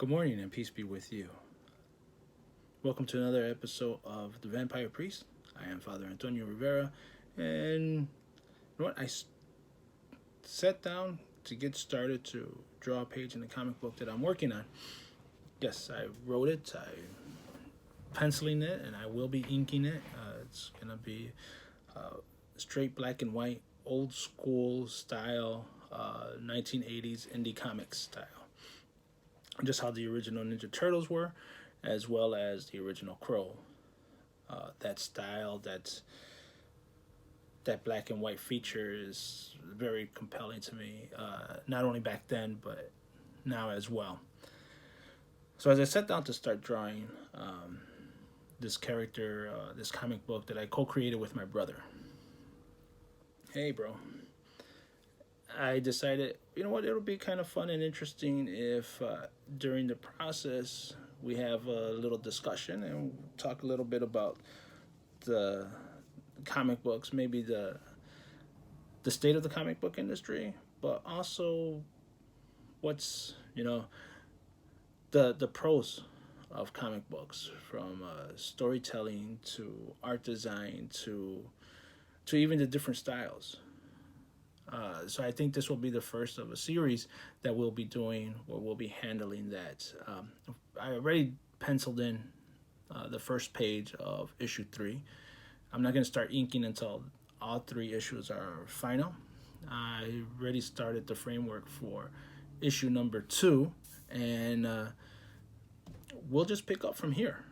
Good morning and peace be with you. Welcome to another episode of The Vampire Priest. I am Father Antonio Rivera, and you know what? Sat down to get started to draw a page in the comic book that I'm working on. Yes, I wrote it, I penciling it, and I will be inking it. It's gonna be straight black and white, old school style, 1980s indie comics style. Just how the original Ninja Turtles were, as well as the original Crow. That style, that black and white feature is very compelling to me. Not only back then, but now as well. So as I sat down to start drawing this character, this comic book that I co-created with my brother. Hey, bro. I decided, you know what, it'll be kind of fun and interesting if during the process we have a little discussion and talk a little bit about the comic books, maybe the state of the comic book industry, but also what's, the pros of comic books, from storytelling to art design to even the different styles. So I think this will be the first of a series that we'll be doing, or we'll be handling that. I already penciled in the first page of issue 3. I'm not going to start inking until all 3 issues are final. I already started the framework for issue number 2, and we'll just pick up from here.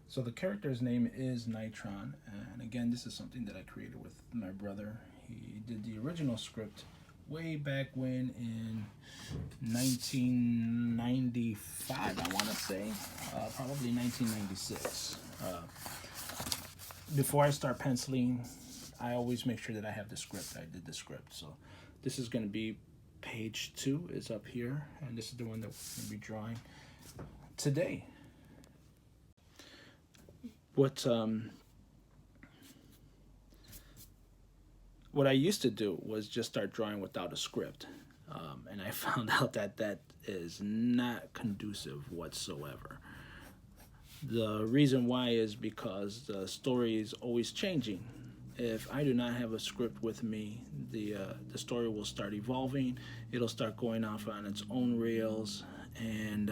So the character's name is Nitron, and again, this is something that I created with my brother. He did the original script way back when, in 1995, I want to say, probably 1996. Before I start penciling, I always make sure that I have the script. I did the script, so this is going to be page 2 is up here, and this is the one that we're going to be drawing today. What I used to do was just start drawing without a script, and I found out that is not conducive whatsoever. The reason why is because the story is always changing. If I do not have a script with me, the story will start evolving. It'll start going off on its own rails, and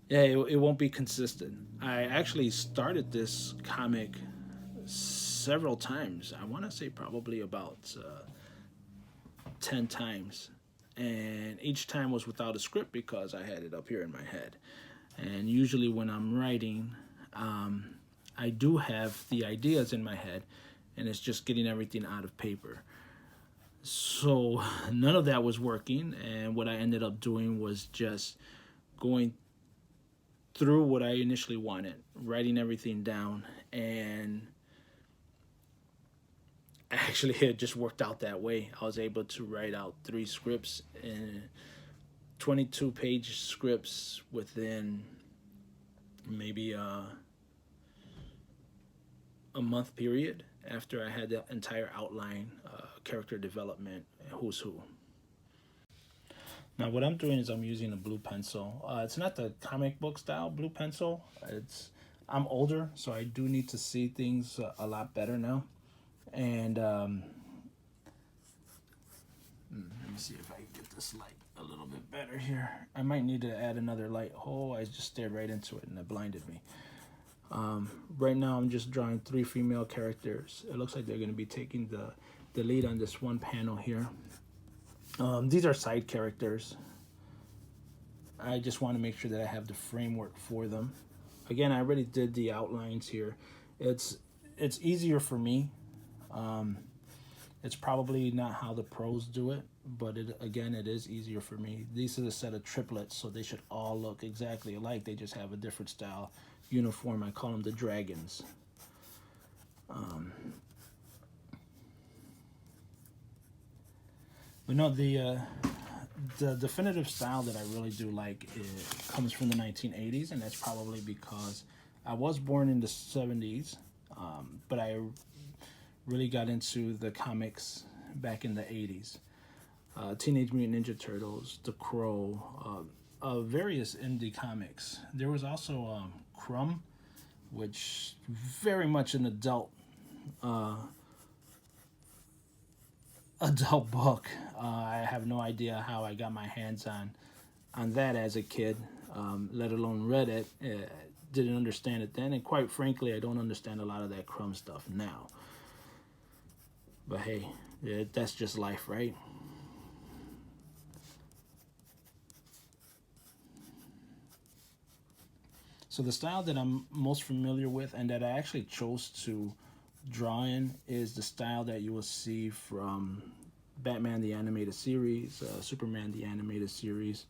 it won't be consistent. I actually started this comic several times. I want to say probably about 10 times. And each time was without a script because I had it up here in my head. And usually when I'm writing, I do have the ideas in my head, and it's just getting everything out of paper. So none of that was working, and what I ended up doing was just going through what I initially wanted, writing everything down, and actually it just worked out that way. I was able to write out 3 scripts, and 22-page scripts within maybe a month period after I had the entire outline, character development, who's who. Now what I'm doing is I'm using a blue pencil. It's not the comic book style blue pencil. I'm older, so I do need to see things a lot better now. And let me see if I can get this light a little bit better here. I might need to add another light. Oh, I just stared right into it and it blinded me. Right now I'm just drawing 3 female characters. It looks like they're going to be taking the lead on this one panel here. These are side characters. I just want to make sure that I have the framework for them. Again, I already did the outlines here. It's easier for me. It's probably not how the pros do it, but it is easier for me. These are a set of triplets, so they should all look exactly alike. They just have a different style uniform. I call them the dragons. But no, the definitive style that I really do like, it comes from the 1980s, and that's probably because I was born in the 70s, but I really got into the comics back in the 80s. Teenage Mutant Ninja Turtles, The Crow, various indie comics. There was also Crumb, which very much an adult book. I have no idea how I got my hands on that as a kid, let alone read it. Didn't understand it then, and quite frankly, I don't understand a lot of that Crumb stuff now. But hey, that's just life, right? So the style that I'm most familiar with and that I actually chose to draw in is the style that you will see from Batman the animated series, Superman the animated series,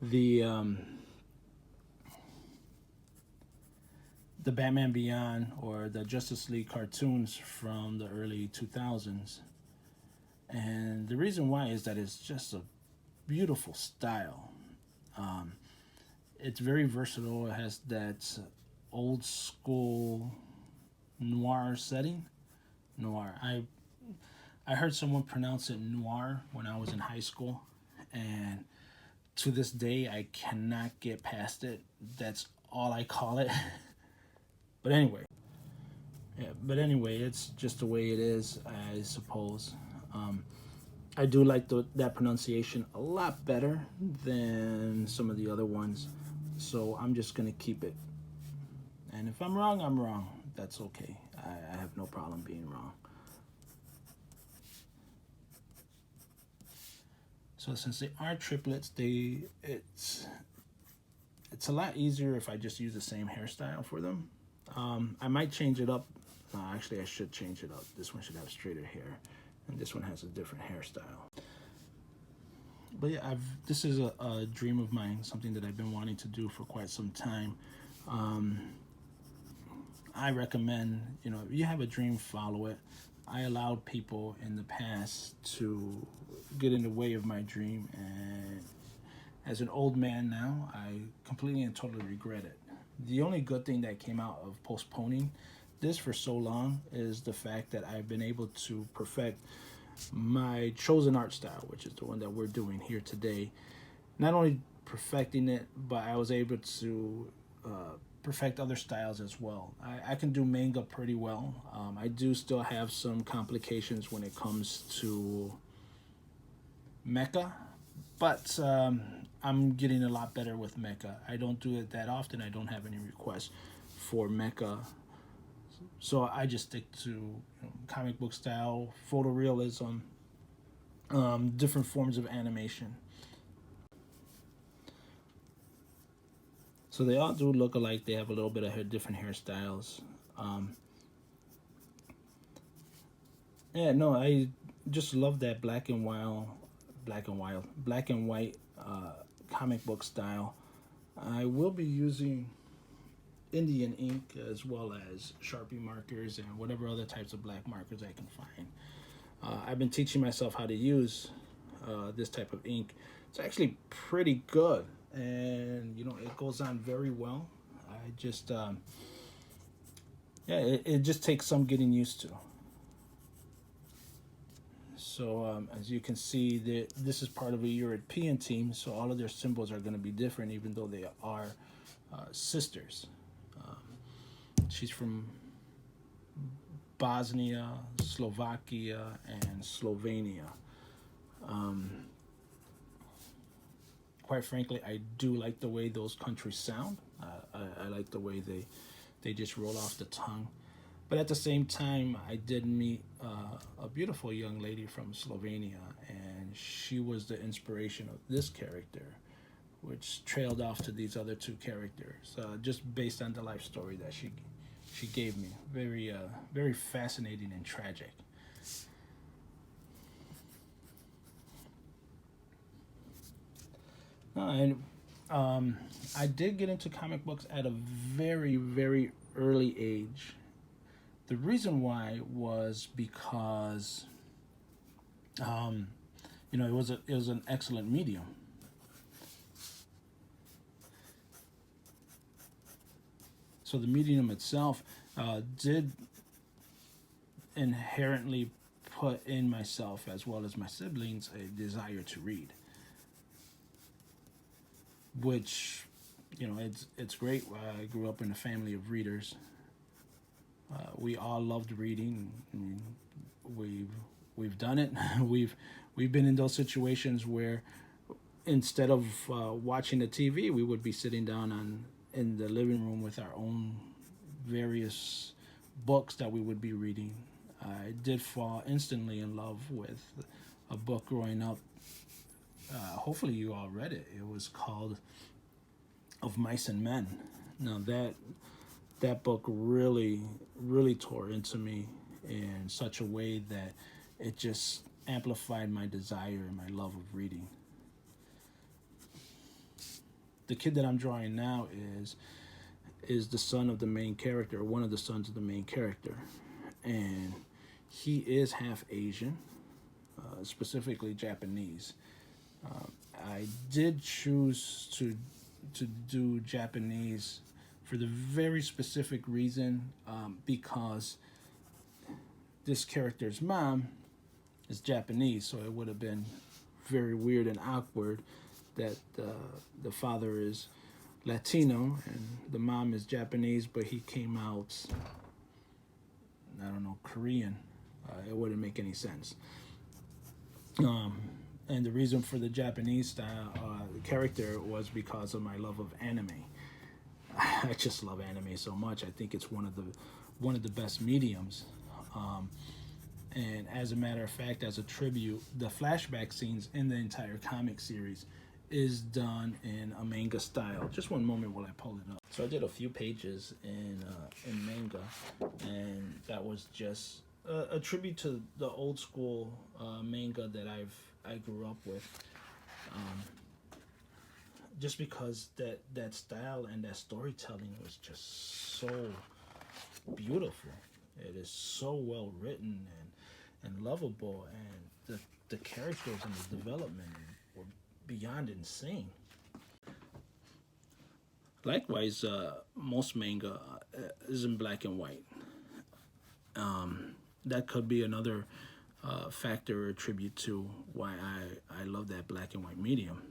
the the Batman Beyond or the Justice League cartoons from the early 2000s. And the reason why is that it's just a beautiful style. Um, it's very versatile. It has that old school noir setting. Noir. I heard someone pronounce it noir when I was in high school, and to this day I cannot get past it. That's all I call it. But anyway, yeah. But anyway, it's just the way it is, I suppose. Um, I do like that pronunciation a lot better than some of the other ones, so I'm just gonna keep it. And if I'm wrong, I'm wrong. That's okay. I have no problem being wrong. So since they are triplets, it's a lot easier if I just use the same hairstyle for them. I might change it up. Actually, I should change it up. This one should have straighter hair, and this one has a different hairstyle. But yeah, this is a dream of mine, something that I've been wanting to do for quite some time. Um, I recommend, if you have a dream, follow it. I allowed people in the past to get in the way of my dream, and as an old man now, I completely and totally regret it. The only good thing that came out of postponing this for so long is the fact that I've been able to perfect my chosen art style, which is the one that we're doing here today. Not only perfecting it, but I was able to perfect other styles as well. I can do manga pretty well. I do still have some complications when it comes to mecha, but I'm getting a lot better with mecha. I don't do it that often. I don't have any requests for mecha, so I just stick to comic book style, photorealism, different forms of animation. So they all do look alike. They have a little bit of different hairstyles. Um, yeah, no, I just love that black and white comic book style. I will be using Indian ink as well as Sharpie markers and whatever other types of black markers I can find. I've been teaching myself how to use this type of ink. It's actually pretty good, and it goes on very well. I just yeah, it just takes some getting used to. So as you can see, this is part of a European team, so all of their symbols are going to be different, even though they are sisters. She's from Bosnia, Slovakia, and Slovenia. Um, quite frankly, I do like the way those countries sound. I like the way they just roll off the tongue. But at the same time, I did meet a beautiful young lady from Slovenia, and she was the inspiration of this character, which trailed off to these other two characters, just based on the life story that she gave me. Very fascinating and tragic. And I did get into comic books at a very early age. The reason why was because um, it was an excellent medium. So the medium itself did inherently put in myself, as well as my siblings, a desire to read, which, it's great. I grew up in a family of readers. We all loved reading. I mean, we've done it. We've been in those situations where instead of watching the TV, we would be sitting down in the living room with our own various books that we would be reading. I did fall instantly in love with a book growing up. Hopefully, you all read it. It was called "Of Mice and Men." Now that book really tore into me in such a way that it just amplified my desire and my love of reading. The kid that I'm drawing now is the son of the main character, or one of the sons of the main character, and he is half Asian, specifically Japanese. I did choose to do Japanese for the very specific reason, because this character's mom is Japanese, so it would have been very weird and awkward that the father is Latino and the mom is Japanese, but he came out, I don't know, Korean. It wouldn't make any sense. And the reason for the Japanese style character was because of my love of anime. I just love anime so much. I think it's one of the best mediums. And as a matter of fact, as a tribute, the flashback scenes in the entire comic series is done in a manga style. Just one moment while I pull it up. So I did a few pages in manga, and that was just a tribute to the old school manga that I grew up with. Just because that style and that storytelling was just so beautiful. It is so well written and lovable, and the characters and the development were beyond insane. Likewise, most manga is in black and white. That could be another factor or tribute to why I love that black and white medium.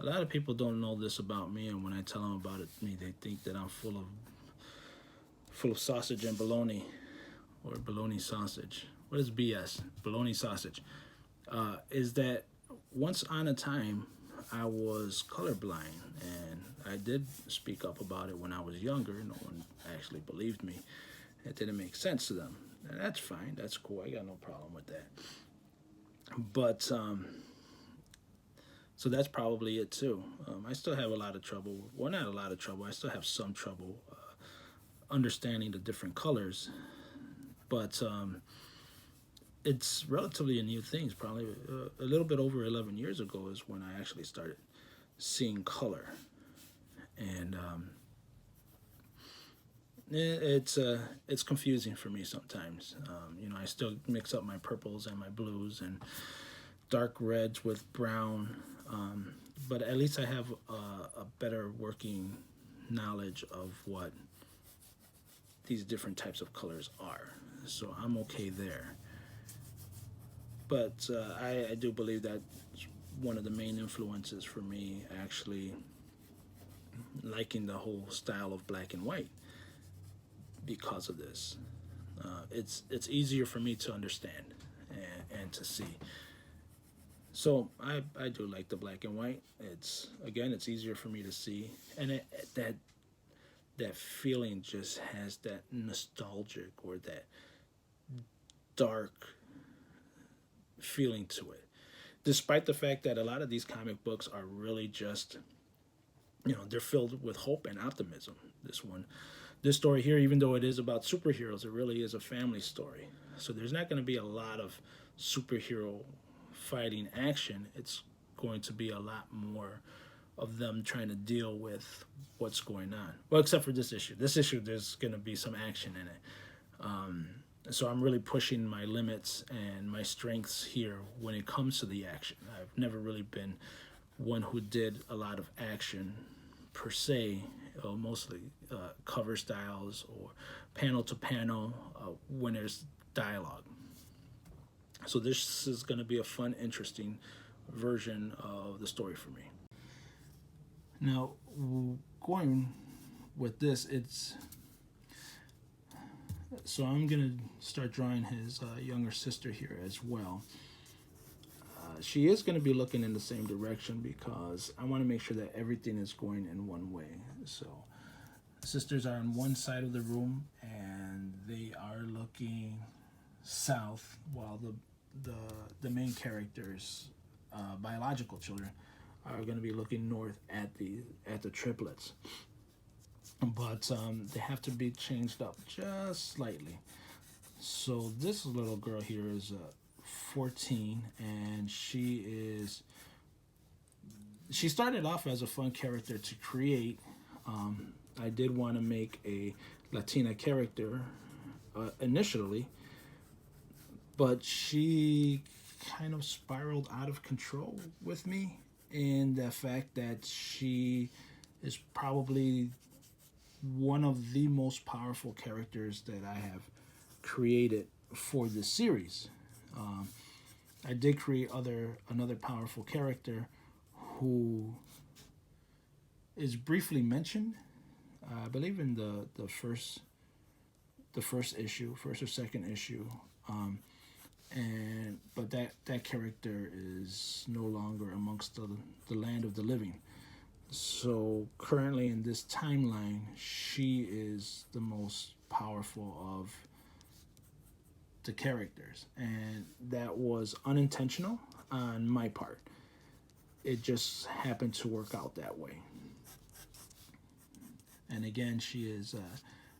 A lot of people don't know this about me, and when I tell them about it, they think that I'm full of sausage and bologna, or bologna sausage. What is BS? Bologna sausage. Is that once on a time I was colorblind, and I did speak up about it when I was younger. No one actually believed me. It didn't make sense to them, and that's fine. That's cool. I got no problem with that. But so that's probably it too. I still have a lot of trouble. Well, not a lot of trouble. I still have some trouble understanding the different colors. But it's relatively a new thing. It's probably a little bit over 11 years ago is when I actually started seeing color. And it's confusing for me sometimes. I still mix up my purples and my blues and dark reds with brown. But at least I have a better working knowledge of what these different types of colors are. So I'm okay there. But I do believe that one of the main influences for me actually liking the whole style of black and white because of this. It's easier for me to understand and to see. So I do like the black and white. It's easier for me to see, and that feeling just has that nostalgic or that dark feeling to it. Despite the fact that a lot of these comic books are really just, they're filled with hope and optimism. This story here, even though it is about superheroes, it really is a family story. So there's not going to be a lot of superhero fighting action. It's going to be a lot more of them trying to deal with what's going on. Well, except for this issue. This issue, there's going to be some action in it. So I'm really pushing my limits and my strengths here when it comes to the action. I've never really been one who did a lot of action per se, mostly cover styles or panel to panel when there's dialogue. So this is going to be a fun, interesting version of the story for me. Now, going with this, it's so I'm gonna start drawing his younger sister here as well. She is going to be looking in the same direction because I want to make sure that everything is going in one way. So sisters are on one side of the room and they are looking south, while the the main characters, biological children, are going to be looking north at the triplets. But they have to be changed up just slightly. So this little girl here is 14, and she started off as a fun character to create. I did want to make a Latina character initially, but she kind of spiraled out of control with me in the fact that she is probably one of the most powerful characters that I have created for this series. Um, I did create another powerful character who is briefly mentioned, I believe in the first issue, first or second issue, and but that character is no longer amongst the land of the living. So currently in this timeline, she is the most powerful of the characters, and that was unintentional on my part. It just happened to work out that way. And again, she is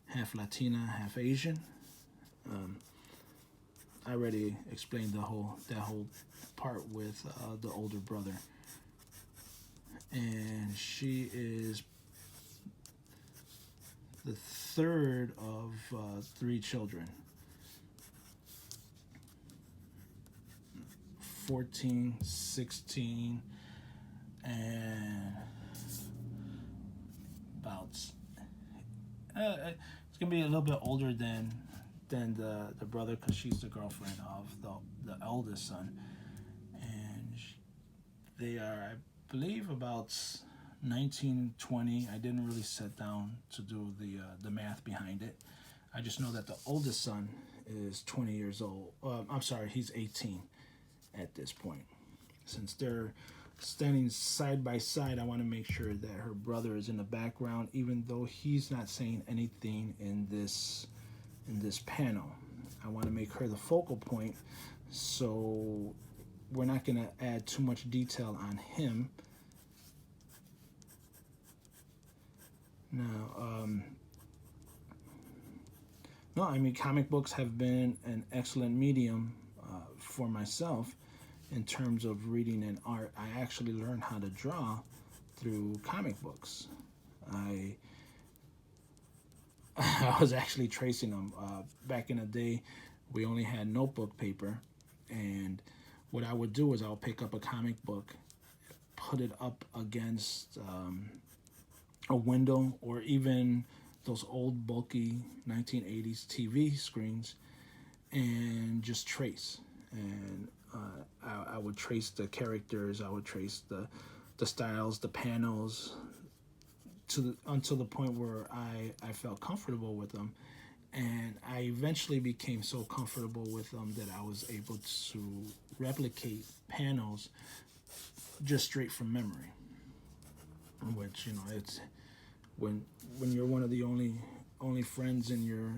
half Latina, half Asian. Um, I already explained that whole part with the older brother, and she is the third of three children. 14, 16, and about it's gonna be a little bit older than the brother, because she's the girlfriend of the eldest son, and they are, I believe, about 19, 20. I didn't really sit down to do the math behind it. I just know that the oldest son is 20 years old. I'm sorry, he's 18 at this point. Since they're standing side by side, I want to make sure that her brother is in the background, even though he's not saying anything in this panel. I want to make her the focal point, so we're not going to add too much detail on him. Now, no, I mean, comic books have been an excellent medium for myself in terms of reading and art. I actually learned how to draw through comic books. I I was actually tracing them. Back in the day, we only had notebook paper, and what I would do is I would pick up a comic book, put it up against a window, or even those old bulky 1980s TV screens, and just trace. And I would trace the characters, I would trace the styles, the panels, until the point where I felt comfortable with them. And I eventually became so comfortable with them that I was able to replicate panels just straight from memory. Which, it's when you're one of the only friends in your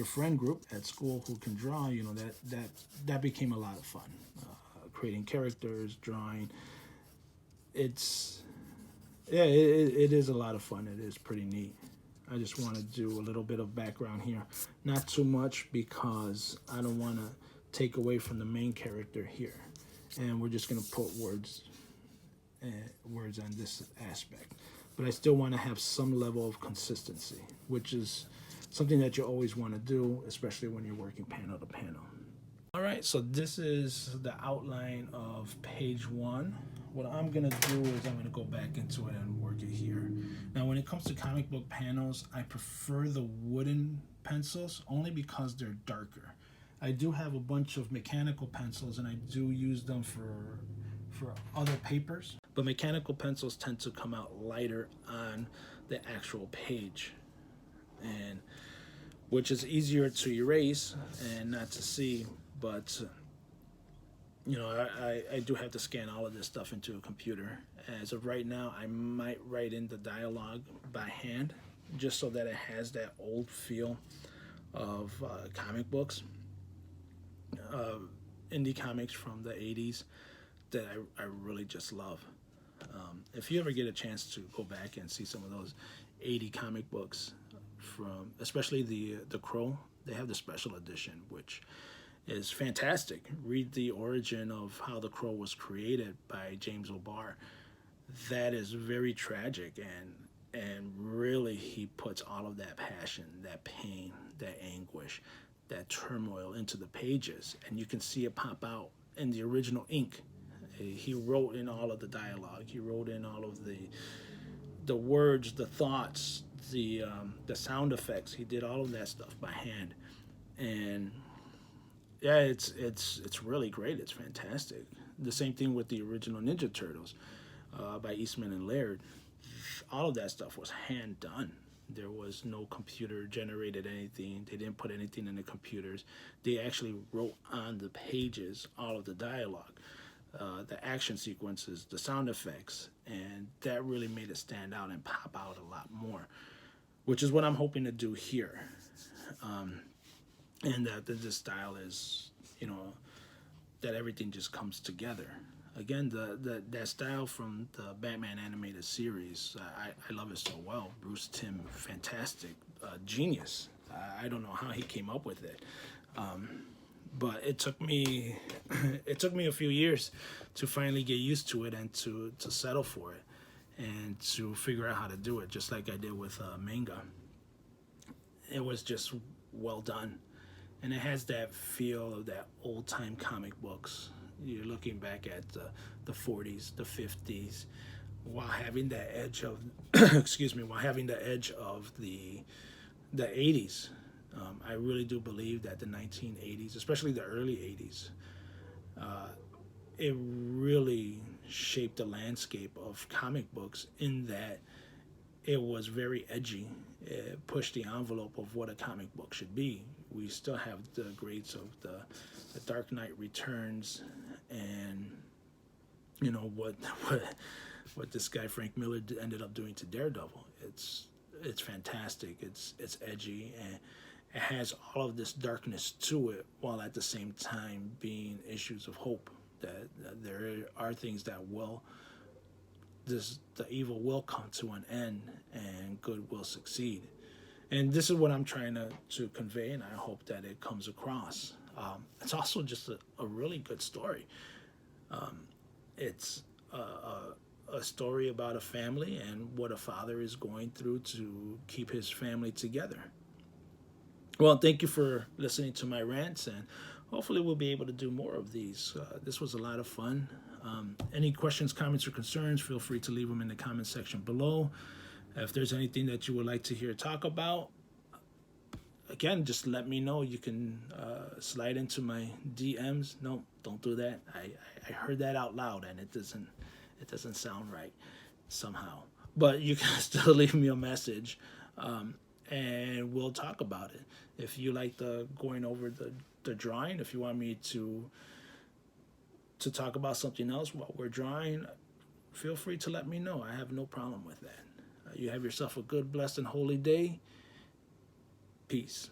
friend group at school who can draw, that became a lot of fun. Creating characters, drawing. It's yeah, it is a lot of fun. It is pretty neat. I just want to do a little bit of background here, not too much because I don't want to take away from the main character here, and we're just gonna put words on this aspect. But I still want to have some level of consistency, which is something that you always want to do, especially when you're working panel to panel. All right, so this is the outline of page 1. What I'm going to do is I'm going to go back into it and work it here. Now, when it comes to comic book panels, I prefer the wooden pencils only because they're darker. I do have a bunch of mechanical pencils, and I do use them for other papers. But mechanical pencils tend to come out lighter on the actual page, and which is easier to erase and not to see. But I do have to scan all of this stuff into a computer. As of right now, I might write in the dialogue by hand, just so that it has that old feel of comic books, uh, indie comics from the 80s that I really just love. If you ever get a chance to go back and see some of those 80 comic books, from especially the Crow, they have the special edition, which is fantastic. Read the origin of how the Crow was created by James O'Barr. That is very tragic, and really he puts all of that passion, that pain, that anguish, that turmoil into the pages, and you can see it pop out in the original ink. He wrote in all of the dialogue. He wrote in all of the words, the thoughts, the sound effects. He did all of that stuff by hand, and yeah, it's really great. It's fantastic. The same thing with the original Ninja Turtles by Eastman and Laird. All of that stuff was hand done. There was no computer generated anything. They didn't put anything in the computers. They actually wrote on the pages all of the dialogue, the action sequences, the sound effects, and that really made it stand out and pop out a lot more, which is what I'm hoping to do here. And that the style is, that everything just comes together. Again, that style from the Batman animated series, I love it so well. Bruce Timm, fantastic, genius. I don't know how he came up with it, but it took me a few years to finally get used to it and to settle for it and to figure out how to do it, just like I did with manga. It was just well done, and it has that feel of that old time comic books. You're looking back at the 40s, the 50s, while having that edge of excuse me, while having the edge of the 80s. I really do believe that the 1980s, especially the early 80s, it really shaped the landscape of comic books in that it was very edgy. It pushed the envelope of what a comic book should be. We still have the grades of the Dark Knight Returns, and what this guy Frank Miller ended up doing to Daredevil. It's fantastic. It's edgy, and it has all of this darkness to it, while at the same time being issues of hope that there are things that the evil will come to an end and good will succeed. And this is what I'm trying to convey, and I hope that it comes across. It's also just a really good story. It's a story about a family and what a father is going through to keep his family together. Well, thank you for listening to my rants, and hopefully we'll be able to do more of these. This was a lot of fun. Any questions, comments, or concerns, feel free to leave them in the comment section below. If there's anything that you would like to hear talk about, again, just let me know. You can slide into my DMs. No, don't do that. I heard that out loud, and it doesn't sound right somehow. But you can still leave me a message, and we'll talk about it. If you like going over the drawing, if you want me to talk about something else while we're drawing, feel free to let me know. I have no problem with that. You have yourself a good, blessed, and holy day. Peace.